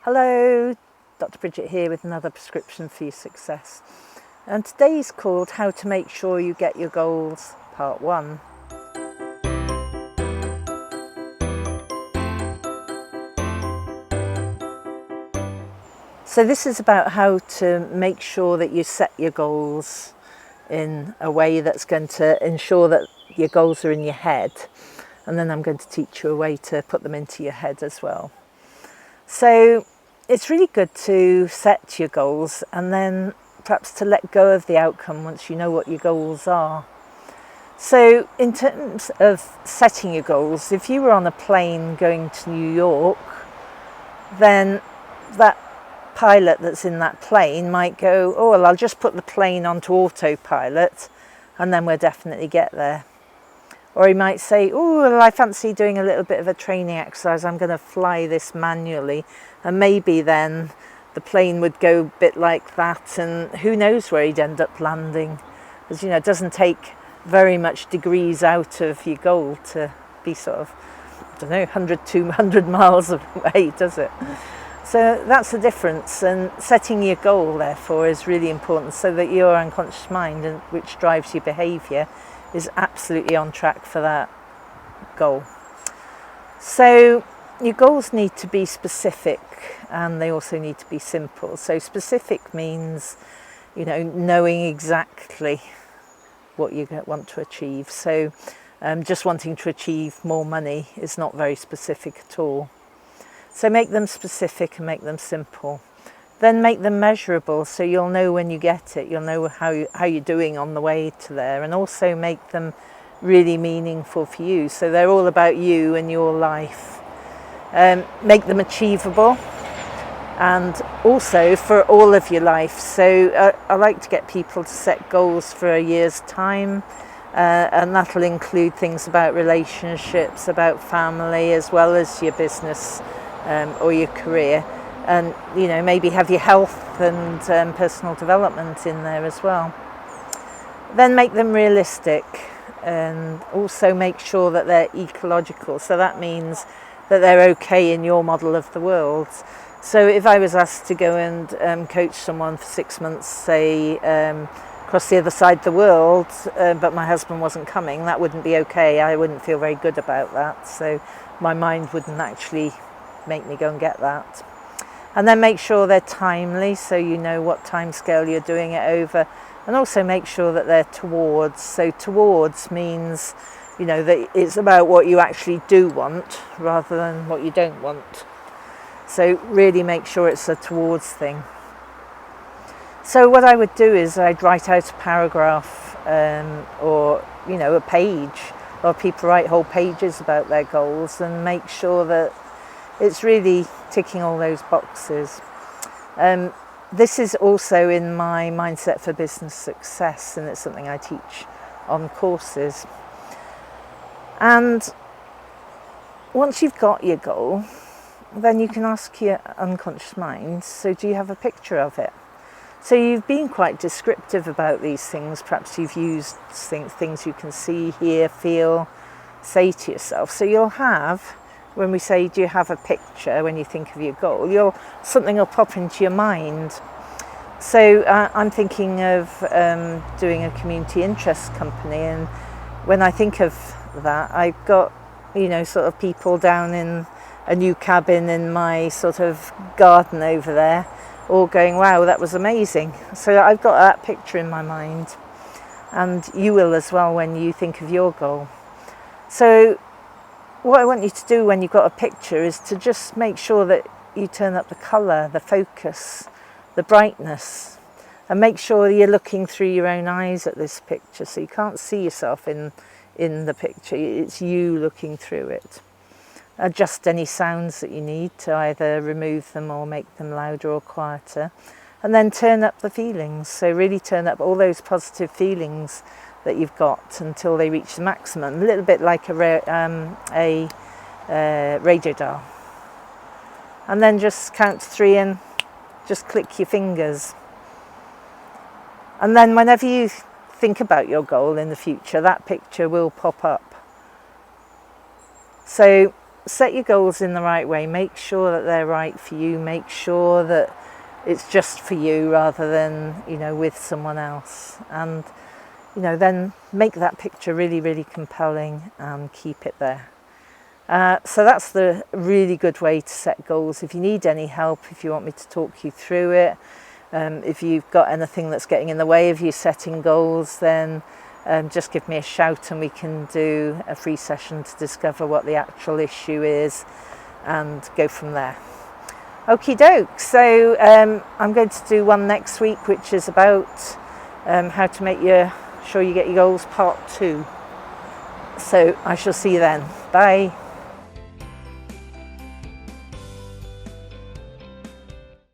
Hello, Dr. Bridget here with another prescription for your success. And today's called How to Make Sure You Get Your Goals, Part 1. So this is about how to make sure that you set your goals in a way that's going to ensure that your goals are in your head. And then I'm going to teach you a way to put them into your head as well. So it's really good to set your goals and then perhaps to let go of the outcome once you know what your goals are. So in terms of setting your goals, if you were on a plane going to New York, then that pilot that's in that plane might go, oh, well, I'll just put the plane onto autopilot and then we'll definitely get there. Or he might say, oh, well, I fancy doing a little bit of a training exercise. I'm going to fly this manually. And maybe then the plane would go a bit like that. And who knows where he'd end up landing. Because, it doesn't take very much degrees out of your goal to be sort of, 100, 200 miles away, does it? So that's the difference. And setting your goal, therefore, is really important so that your unconscious mind, which drives your behaviour, is absolutely on track for that goal. So your goals need to be specific and they also need to be simple. So specific means, knowing exactly what you want to achieve. So just wanting to achieve more money is not very specific at all. So make them specific and make them simple. Then make them measurable so you'll know when you get it, you'll know how you're doing on the way to there, and also make them really meaningful for you. So they're all about you and your life. Make them achievable and also for all of your life. So I like to get people to set goals for a year's time, and that'll include things about relationships, about family, as well as your business or your career. And maybe have your health and personal development in there as well. Then make them realistic and also make sure that they're ecological. So that means that they're okay in your model of the world. So if I was asked to go and coach someone for 6 months, say across the other side of the world, but my husband wasn't coming, that wouldn't be okay. I wouldn't feel very good about that. So my mind wouldn't actually make me go and get that. And then make sure they're timely, so you know what time scale you're doing it over. And also make sure that they're towards. So towards means, that it's about what you actually do want rather than what you don't want. So really make sure it's a towards thing. So what I would do is I'd write out a paragraph or, a page. A lot of people write whole pages about their goals and make sure that it's really ticking all those boxes. This is also in my Mindset for Business Success, and it's something I teach on courses. And once you've got your goal, then you can ask your unconscious mind, so do you have a picture of it? So you've been quite descriptive about these things. Perhaps you've used things you can see, hear, feel, say to yourself. So you'll have, when we say, do you have a picture when you think of your goal, something will pop into your mind. So I'm thinking of doing a community interest company, and when I think of that, I've got, sort of people down in a new cabin in my sort of garden over there, all going, wow, that was amazing. So I've got that picture in my mind, and you will as well when you think of your goal. So what I want you to do when you've got a picture is to just make sure that you turn up the colour, the focus, the brightness, and make sure you're looking through your own eyes at this picture, so you can't see yourself in the picture, it's you looking through it. Adjust any sounds that you need to either remove them or make them louder or quieter, and then turn up the feelings. So really turn up all those positive feelings that you've got until they reach the maximum, a little bit like a radio dial. And then just count to 3 and just click your fingers. And then whenever you think about your goal in the future, that picture will pop up. So set your goals in the right way. Make sure that they're right for you. Make sure that it's just for you rather than, you know, with someone else. And, you know, then make that picture really, really compelling and keep it there. So that's the really good way to set goals. If you need any help, if you want me to talk you through it, if you've got anything that's getting in the way of you setting goals, then just give me a shout and we can do a free session to discover what the actual issue is and go from there. Okie doke. So I'm going to do one next week, which is about how to make sure you get your goals part 2. So I shall see you then. Bye.